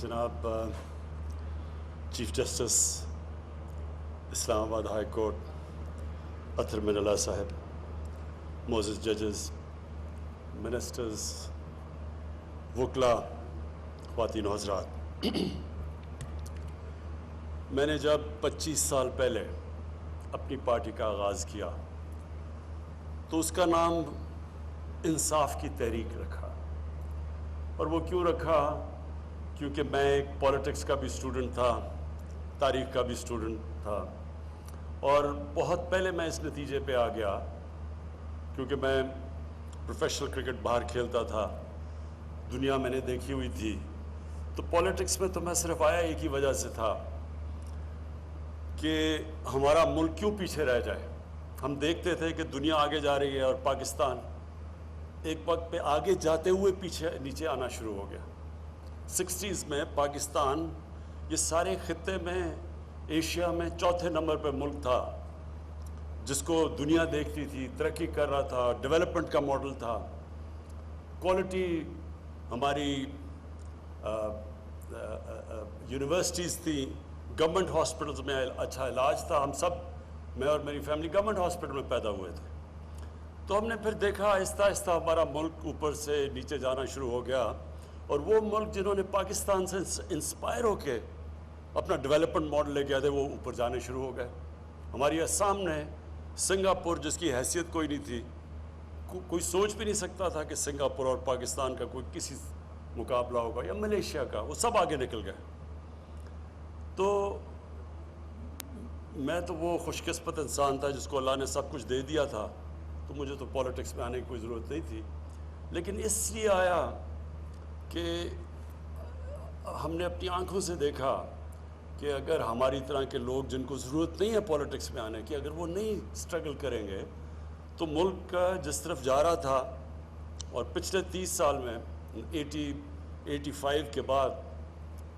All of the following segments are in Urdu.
جناب چیف جسٹس اسلام آباد ہائی کورٹ اطہر من اللہ صاحب، موزز ججز، منسٹرز، وکلاء، خواتین و حضرات، میں نے جب 25 سال پہلے اپنی پارٹی کا آغاز کیا تو اس کا نام انصاف کی تحریک رکھا۔ اور وہ کیوں رکھا؟ کیونکہ میں ایک پولیٹکس کا بھی اسٹوڈنٹ تھا، تاریخ کا بھی اسٹوڈنٹ تھا، اور بہت پہلے میں اس نتیجے پہ آ گیا، کیونکہ میں پروفیشنل کرکٹ باہر کھیلتا تھا، دنیا میں نے دیکھی ہوئی تھی، تو پولیٹکس میں تو میں صرف آیا ایک ہی وجہ سے تھا کہ ہمارا ملک کیوں پیچھے رہ جائے۔ ہم دیکھتے تھے کہ دنیا آگے جا رہی ہے اور پاکستان ایک وقت پہ آگے جاتے ہوئے نیچے آنا شروع ہو گیا۔ 60s میں پاکستان یہ سارے خطے میں ایشیا میں چوتھے نمبر پہ ملک تھا، جس کو دنیا دیکھتی تھی، ترقی کر رہا تھا، ڈیولپمنٹ کا ماڈل تھا، کوالٹی ہماری یونیورسٹیز تھیں، گورنمنٹ ہاسپٹلز میں اچھا علاج تھا، ہم سب، میں اور میری فیملی گورنمنٹ ہاسپٹل میں پیدا ہوئے تھے۔ تو ہم نے پھر دیکھا آہستہ آہستہ ہمارا ملک اوپر سے نیچے جانا شروع ہو گیا، اور وہ ملک جنہوں نے پاکستان سے انسپائر ہو کے اپنا ڈیولپمنٹ ماڈل لے کے آئے تھے، وہ اوپر جانے شروع ہو گئے۔ ہماری سامنے سنگاپور، جس کی حیثیت کوئی نہیں تھی، کوئی سوچ بھی نہیں سکتا تھا کہ سنگاپور اور پاکستان کا کوئی کسی مقابلہ ہوگا، یا ملیشیا کا، وہ سب آگے نکل گئے۔ تو میں تو وہ خوش قسمت انسان تھا جس کو اللہ نے سب کچھ دے دیا تھا، تو مجھے تو پولیٹکس میں آنے کی کوئی ضرورت نہیں تھی، لیکن اس لیے آیا کہ ہم نے اپنی آنکھوں سے دیکھا کہ اگر ہماری طرح کے لوگ جن کو ضرورت نہیں ہے پولیٹکس میں آنے کی، اگر وہ نہیں سٹرگل کریں گے تو ملک کا جس طرف جا رہا تھا، اور پچھلے 30 سال میں 85 کے بعد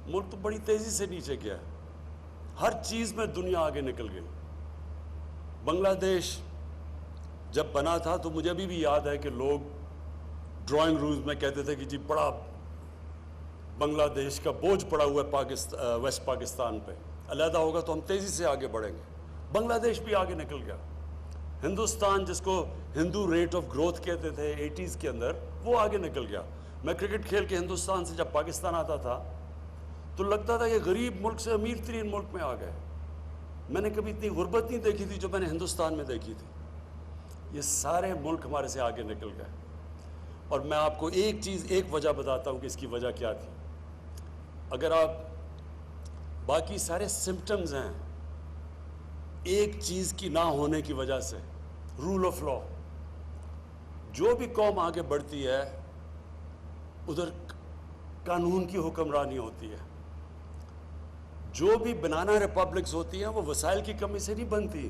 ملک تو بڑی تیزی سے نیچے گیا ہے، ہر چیز میں دنیا آگے نکل گئی۔ بنگلہ دیش جب بنا تھا تو مجھے ابھی بھی یاد ہے کہ لوگ ڈرائنگ رومز میں کہتے تھے کہ جی بڑا بنگلہ دیش کا بوجھ پڑا ہوا ہے ویسٹ پاکستان پہ، علیحدہ ہوگا تو ہم تیزی سے آگے بڑھیں گے۔ بنگلہ دیش بھی آگے نکل گیا۔ ہندوستان، جس کو ہندو ریٹ آف گروتھ کہتے تھے 80s کے اندر، وہ آگے نکل گیا۔ میں کرکٹ کھیل کے ہندوستان سے جب پاکستان آتا تھا تو لگتا تھا کہ غریب ملک سے امیر ترین ملک میں آ گئے۔ میں نے کبھی اتنی غربت نہیں دیکھی تھی جو میں نے ہندوستان میں دیکھی تھی۔ یہ سارے ملک ہمارے سے آگے نکل گئے، اور میں آپ کو ایک چیز، ایک وجہ بتاتا ہوں کہ اس کی وجہ کیا تھی۔ اگر آپ باقی سارے سمپٹمز ہیں ایک چیز کی نہ ہونے کی وجہ سے، رول آف لا۔ جو بھی قوم آگے بڑھتی ہے ادھر قانون کی حکمرانی ہوتی ہے۔ جو بھی بنانا ریپبلکس ہوتی ہیں وہ وسائل کی کمی سے نہیں بنتی۔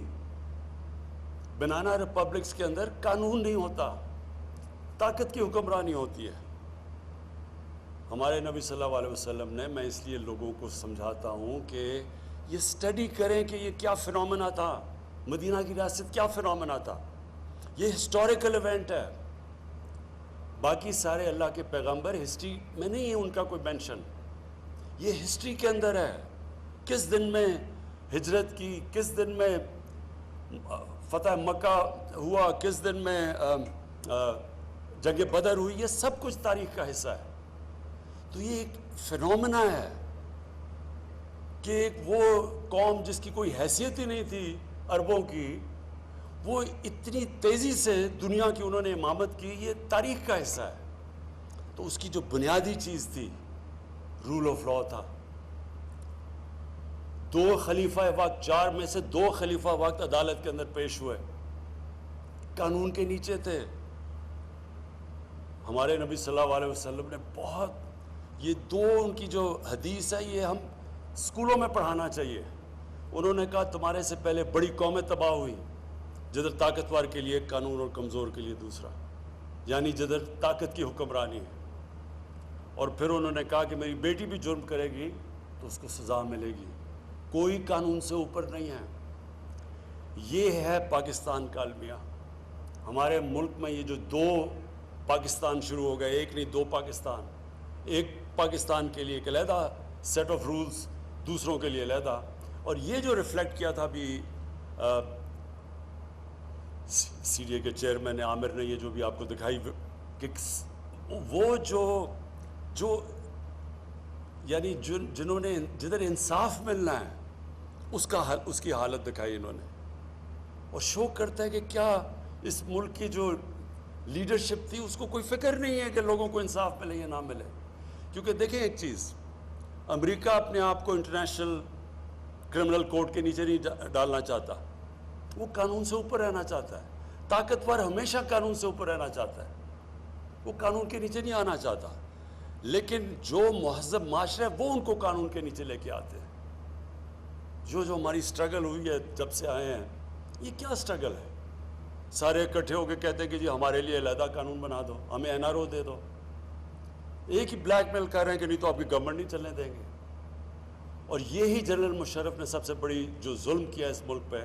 بنانا ریپبلکس کے اندر قانون نہیں ہوتا، طاقت کی حکمرانی ہوتی ہے۔ ہمارے نبی صلی اللہ علیہ وسلم نے، میں اس لیے لوگوں کو سمجھاتا ہوں کہ یہ سٹڈی کریں کہ یہ کیا فینومینا تھا، مدینہ کی ریاست کیا فینومینا تھا۔ یہ ہسٹوریکل ایونٹ ہے۔ باقی سارے اللہ کے پیغمبر ہسٹری میں نہیں ہے ان کا کوئی مینشن، یہ ہسٹری کے اندر ہے۔ کس دن میں ہجرت کی، کس دن میں فتح مکہ ہوا، کس دن میں جنگ بدر ہوئی، یہ سب کچھ تاریخ کا حصہ ہے۔ تو یہ ایک فینومینا ہے کہ ایک وہ قوم جس کی کوئی حیثیت ہی نہیں تھی عربوں کی، وہ اتنی تیزی سے دنیا کی انہوں نے امامت کی، یہ تاریخ کا حصہ ہے۔ تو اس کی جو بنیادی چیز تھی رول آف لا تھا۔ 2 خلیفہ وقت، 4 میں سے 2 خلیفہ وقت عدالت کے اندر پیش ہوئے، قانون کے نیچے تھے۔ ہمارے نبی صلی اللہ علیہ وسلم نے بہت، یہ 2 ان کی جو حدیث ہے یہ ہم اسکولوں میں پڑھانا چاہیے۔ انہوں نے کہا تمہارے سے پہلے بڑی قومیں تباہ ہوئی، جدھر طاقتور کے لیے ایک قانون اور کمزور کے لیے دوسرا، یعنی جدھر طاقت کی حکمرانی ہے۔ اور پھر انہوں نے کہا کہ میری بیٹی بھی جرم کرے گی تو اس کو سزا ملے گی، کوئی قانون سے اوپر نہیں ہے۔ یہ ہے پاکستان کا المیہ۔ ہمارے ملک میں یہ جو 2 پاکستان شروع ہو گئے، ایک نہیں 2 پاکستان، ایک پاکستان کے لیے ایک علیحدہ سیٹ آف رولز، دوسروں کے لیے علیحدہ. اور یہ جو ریفلیکٹ کیا تھا ابھی سی ڈی اے کے چیئرمین عامر نے، یہ جو بھی آپ کو دکھائی کہ وہ جو یعنی جنہوں نے جدھر انصاف ملنا ہے اس کی حالت دکھائی انہوں نے، اور شو کرتا ہے کہ کیا اس ملک کی جو لیڈرشپ تھی اس کو کوئی فکر نہیں ہے کہ لوگوں کو انصاف ملے یا نہ ملے. کیونکہ دیکھیں ایک چیز، امریکہ اپنے آپ کو انٹرنیشنل کرمنل کورٹ کے نیچے نہیں ڈالنا چاہتا، وہ قانون سے اوپر رہنا چاہتا ہے. طاقتور ہمیشہ قانون سے اوپر رہنا چاہتا ہے، وہ قانون کے نیچے نہیں آنا چاہتا. لیکن جو مہذب معاشرہ ہے وہ ان کو قانون کے نیچے لے کے آتے ہیں. جو ہماری سٹرگل ہوئی ہے جب سے آئے ہیں، یہ کیا سٹرگل ہے؟ سارے اکٹھے ہو کے کہتے ہیں کہ جی ہمارے لیے علیحدہ قانون بنا دو، ہمیں این آر او دے دو. ایک ہی بلیک میل کر رہے ہیں کہ نہیں تو آپ کی گورنمنٹ نہیں چلنے دیں گے. اور یہی جنرل مشرف نے سب سے بڑی جو ظلم کیا اس ملک پہ،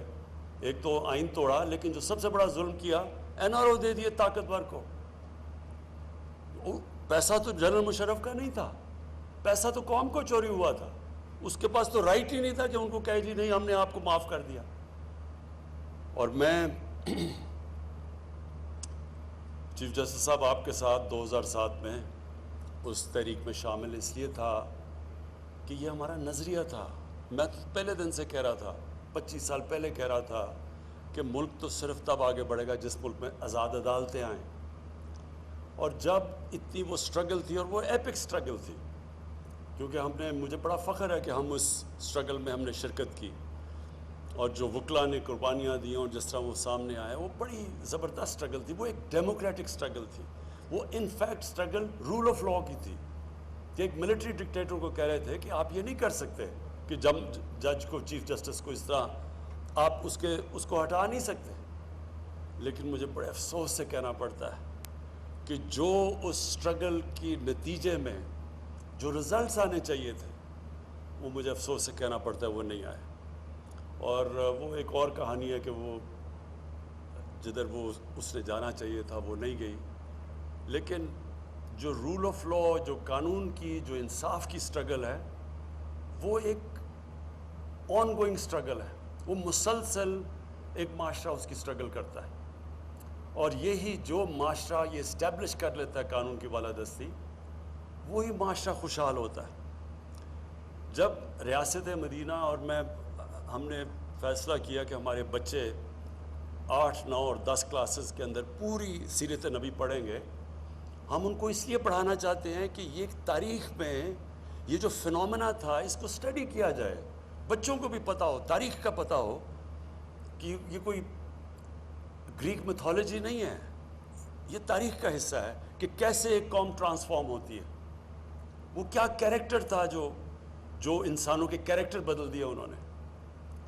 ایک تو آئین توڑا، لیکن جو سب سے بڑا ظلم کیا، این آر او دے دیے طاقتور کو. پیسہ تو جنرل مشرف کا نہیں تھا، پیسہ تو قوم کو چوری ہوا تھا. اس کے پاس تو رائٹ ہی نہیں تھا کہ ان کو کہے جی نہیں ہم نے آپ کو معاف کر دیا. اور میں چیف جسٹس صاحب آپ کے ساتھ 2007 میں اس تحریک میں شامل اس لیے تھا کہ یہ ہمارا نظریہ تھا. میں تو پہلے دن سے کہہ رہا تھا، 25 سال پہلے کہہ رہا تھا کہ ملک تو صرف تب آگے بڑھے گا جس ملک میں آزاد عدالتیں آئیں. اور جب اتنی وہ سٹرگل تھی، اور وہ ایپک سٹرگل تھی، کیونکہ مجھے بڑا فخر ہے کہ ہم اس سٹرگل میں ہم نے شرکت کی، اور جو وکلا نے قربانیاں دی اور جس طرح وہ سامنے آئے، وہ بڑی زبردست سٹرگل تھی. وہ ایک ڈیموکریٹک سٹرگل تھی، وہ in fact struggle rule of law کی تھی. کہ ایک ملٹری ڈکٹیٹر کو کہہ رہے تھے کہ آپ یہ نہیں کر سکتے کہ جج کو، چیف جسٹس کو اس طرح آپ اس کو ہٹا نہیں سکتے. لیکن مجھے بڑے افسوس سے کہنا پڑتا ہے کہ جو اس سٹرگل کی نتیجے میں جو رزلٹس آنے چاہیے تھے، وہ مجھے افسوس سے کہنا پڑتا ہے وہ نہیں آئے. اور وہ ایک اور کہانی ہے کہ وہ جدھر وہ اس نے جانا چاہیے تھا وہ نہیں گئی. لیکن جو رول آف لاء، جو قانون کی، جو انصاف کی سٹرگل ہے، وہ ایک آن گوئنگ سٹرگل ہے. وہ مسلسل ایک معاشرہ اس کی سٹرگل کرتا ہے. اور یہی جو معاشرہ یہ اسٹیبلش کر لیتا ہے قانون کی بالادستی، وہی معاشرہ خوشحال ہوتا ہے. جب ریاست مدینہ اور ہم نے فیصلہ کیا کہ ہمارے بچے 8، 9 اور 10 کلاسز کے اندر پوری سیرت نبی پڑھیں گے، ہم ان کو اس لیے پڑھانا چاہتے ہیں کہ یہ تاریخ میں یہ جو فنومنا تھا اس کو اسٹڈی کیا جائے، بچوں کو بھی پتہ ہو، تاریخ کا پتہ ہو کہ یہ کوئی گریک میتھولوجی نہیں ہے، یہ تاریخ کا حصہ ہے کہ کیسے ایک قوم ٹرانسفارم ہوتی ہے. وہ کیا کیریکٹر تھا جو انسانوں کے کیریکٹر بدل دیے انہوں نے،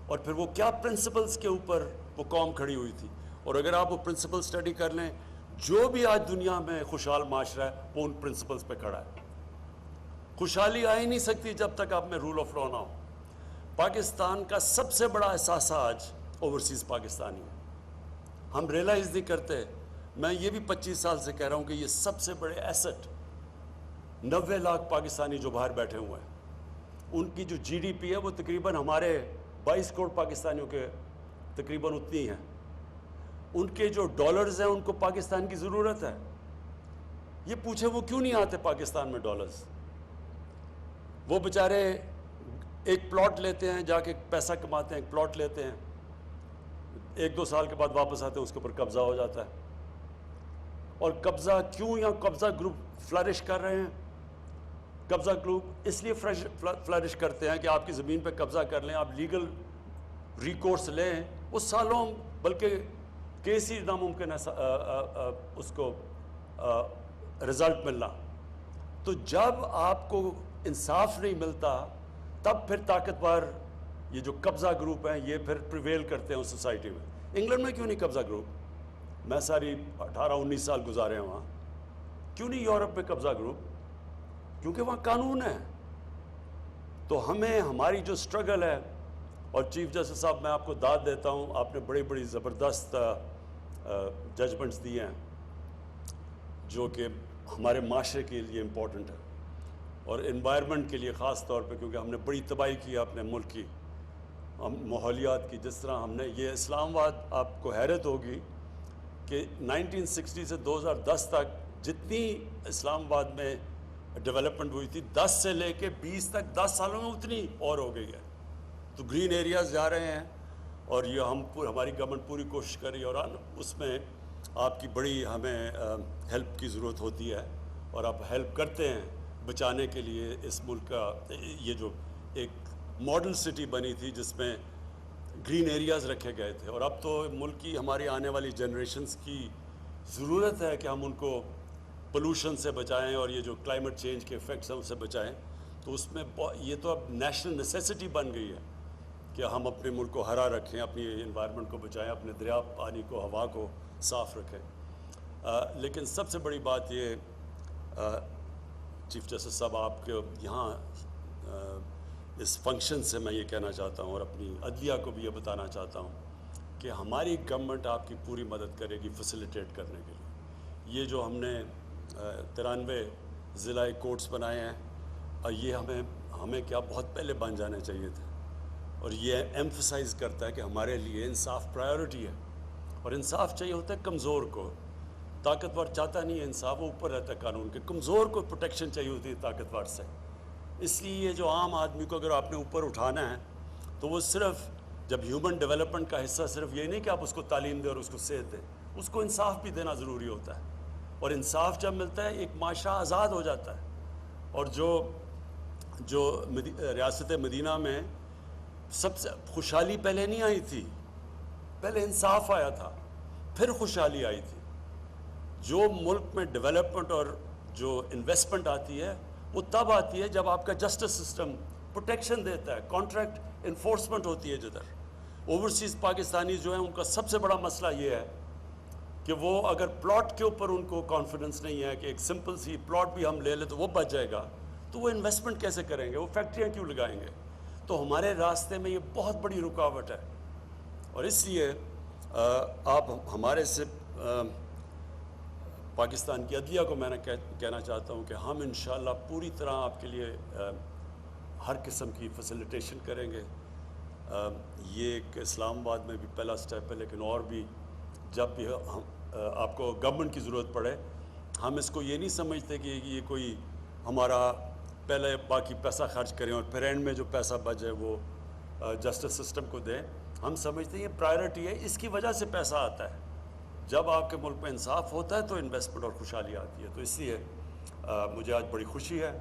اور پھر وہ کیا پرنسپلز کے اوپر وہ قوم کھڑی ہوئی تھی. اور اگر آپ وہ پرنسپل اسٹڈی کر لیں، جو بھی آج دنیا میں خوشحال معاشرہ ہے وہ ان پرنسپلز پہ کھڑا ہے. خوشحالی آ ہی نہیں سکتی جب تک آپ میں رول آف لاء نہ ہو. پاکستان کا سب سے بڑا اثاثہ آج اوورسیز پاکستانی ہے. ہم ریئلائز نہیں کرتے. میں یہ بھی 25 سال سے کہہ رہا ہوں کہ یہ سب سے بڑے ایسٹ 90 لاکھ پاکستانی جو باہر بیٹھے ہوئے ہیں، ان کی جو جی ڈی پی ہے وہ تقریباً ہمارے 22 کروڑ پاکستانیوں کے تقریباً اتنی ہیں. ان کے جو ڈالرز ہیں ان کو پاکستان کی ضرورت ہے. یہ پوچھے وہ کیوں نہیں آتے پاکستان میں ڈالرز؟ وہ بیچارے ایک پلاٹ لیتے ہیں، جا کے پیسہ کماتے ہیں، ایک پلاٹ لیتے ہیں، 1-2 سال کے بعد واپس آتے ہیں، اس کے اوپر قبضہ ہو جاتا ہے. اور قبضہ کیوں یہاں قبضہ گروپ فلرش کر رہے ہیں؟ قبضہ گروپ اس لیے فلرش کرتے ہیں کہ آپ کی زمین پہ قبضہ کر لیں، آپ لیگل ریکورس لیں، وہ سالوں، بلکہ کیس ہی ناممکن ہے اس کو رزلٹ ملنا. تو جب آپ کو انصاف نہیں ملتا تب پھر طاقتور یہ جو قبضہ گروپ ہیں یہ پھر پریویل کرتے ہیں اس سوسائٹی میں. انگلینڈ میں کیوں نہیں قبضہ گروپ؟ میں ساری 18-19 سال گزارے ہیں وہاں. کیوں نہیں یورپ میں قبضہ گروپ؟ کیونکہ وہاں قانون ہے. تو ہمیں ہماری جو سٹرگل ہے، اور چیف جسٹس صاحب میں آپ کو داد دیتا ہوں، آپ نے بڑی بڑی زبردست ججمنٹس دیے ہیں جو کہ ہمارے معاشرے کے لیے امپورٹنٹ ہے. اور انوائرمنٹ کے لیے خاص طور پہ، کیونکہ ہم نے بڑی تباہی کی ہے اپنے ملک کی، ماحولیات کی. جس طرح ہم نے یہ اسلام آباد، آپ کو حیرت ہوگی کہ 1960 سے 2010 تک جتنی اسلام آباد میں ڈیولپمنٹ ہوئی تھی 10 سے لے کے 20 تک 10 سالوں میں اتنی اور ہو گئی ہے. تو گرین ایریاز جا رہے ہیں اور یہ ہماری گورنمنٹ پوری کوشش کر رہی ہے، اور اس میں آپ کی بڑی ہمیں ہیلپ کی ضرورت ہوتی ہے، اور آپ ہیلپ کرتے ہیں بچانے کے لیے اس ملک کا. یہ جو ایک ماڈل سٹی بنی تھی جس میں گرین ایریاز رکھے گئے تھے، اور اب تو ملک کی ہماری آنے والی جنریشنز کی ضرورت ہے کہ ہم ان کو پولوشن سے بچائیں اور یہ جو کلائمیٹ چینج کے افیکٹس ہیں ان سے بچائیں. تو اس میں یہ تو اب نیشنل نیسیسٹی بن گئی ہے کہ ہم اپنے ملک کو ہرا رکھیں، اپنی انوائرمنٹ کو بچائیں، اپنے دریا پانی کو، ہوا کو صاف رکھیں. لیکن سب سے بڑی بات یہ چیف جسٹس صاحب آپ کے یہاں اس فنکشن سے میں یہ کہنا چاہتا ہوں اور اپنی عدلیہ کو بھی یہ بتانا چاہتا ہوں کہ ہماری گورنمنٹ آپ کی پوری مدد کرے گی فیسیلیٹیٹ کرنے کے لیے. یہ جو ہم نے 93 ضلع کورٹس بنائے ہیں، اور یہ ہمیں کیا بہت پہلے بن جانے چاہیے تھے، اور یہ ایمفسائز کرتا ہے کہ ہمارے لیے انصاف پرائیورٹی ہے، اور انصاف چاہیے ہوتا ہے کمزور کو. طاقتور چاہتا نہیں ہے انصاف، وہ اوپر رہتا ہے قانون کے. کمزور کو پروٹیکشن چاہیے ہوتی ہے طاقتور سے. اس لیے یہ جو عام آدمی کو اگر آپ نے اوپر اٹھانا ہے تو وہ صرف جب ہیومن ڈیولپمنٹ کا حصہ صرف یہ نہیں کہ آپ اس کو تعلیم دیں اور اس کو صحت دیں، اس کو انصاف بھی دینا ضروری ہوتا ہے. اور انصاف جب ملتا ہے ایک معاشرہ آزاد ہو جاتا ہے. اور جو ریاست مدینہ میں سب سے خوشحالی پہلے نہیں آئی تھی، پہلے انصاف آیا تھا، پھر خوشحالی آئی تھی. جو ملک میں ڈیولپمنٹ اور جو انویسٹمنٹ آتی ہے وہ تب آتی ہے جب آپ کا جسٹس سسٹم پروٹیکشن دیتا ہے، کانٹریکٹ انفورسمنٹ ہوتی ہے. جدھر اوورسیز پاکستانی جو ہیں ان کا سب سے بڑا مسئلہ یہ ہے کہ وہ اگر پلاٹ کے اوپر ان کو کانفیڈنس نہیں ہے کہ ایک سمپل سی پلاٹ بھی ہم لے لیں تو وہ بچ جائے گا، تو وہ انویسٹمنٹ کیسے کریں گے، وہ فیکٹریاں کیوں لگائیں گے. تو ہمارے راستے میں یہ بہت بڑی رکاوٹ ہے. اور اس لیے آپ ہمارے سے پاکستان کی عدلیہ کو میں نے کہنا چاہتا ہوں کہ ہم انشاءاللہ پوری طرح آپ کے لیے ہر قسم کی فیسیلیٹیشن کریں گے. یہ ایک اسلام آباد میں بھی پہلا سٹیپ ہے، لیکن اور بھی جب بھی آپ کو گورنمنٹ کی ضرورت پڑے، ہم اس کو یہ نہیں سمجھتے کہ یہ کوئی ہمارا پہلے باقی پیسہ خرچ کریں اور پھر اینڈ میں جو پیسہ بچ جائے وہ جسٹس سسٹم کو دیں. ہم سمجھتے ہیں یہ پرائیورٹی ہے، اس کی وجہ سے پیسہ آتا ہے. جب آپ کے ملک میں انصاف ہوتا ہے تو انویسٹمنٹ اور خوشحالی آتی ہے. تو اس لیے مجھے آج بڑی خوشی ہے.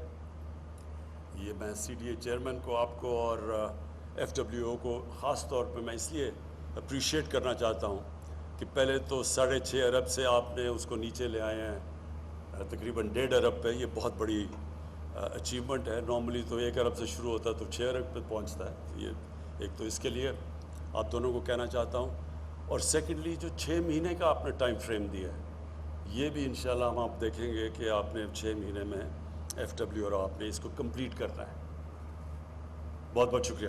یہ میں سی ڈی اے چیئرمین کو، آپ کو اور ایف ڈبلیو او کو خاص طور پہ میں اس لیے اپریشیٹ کرنا چاہتا ہوں کہ پہلے تو 6.5 ارب سے آپ نے اس کو نیچے لے آئے ہیں تقریباً 1.5 ارب پہ. یہ بہت بڑی اچیومنٹ ہے. نارملی تو 1 ارب سے شروع ہوتا ہے تو 6 ارب پہ پہنچتا ہے. یہ ایک تو اس کے لیے آپ دونوں کو کہنا چاہتا ہوں. اور سیکنڈلی جو 6 مہینے کا آپ نے ٹائم فریم دیا ہے، یہ بھی انشاءاللہ ہم آپ دیکھیں گے کہ آپ نے 6 مہینے میں ایف ڈبلیو اور آپ نے اس کو کمپلیٹ کرنا ہے. بہت بہت شکریہ.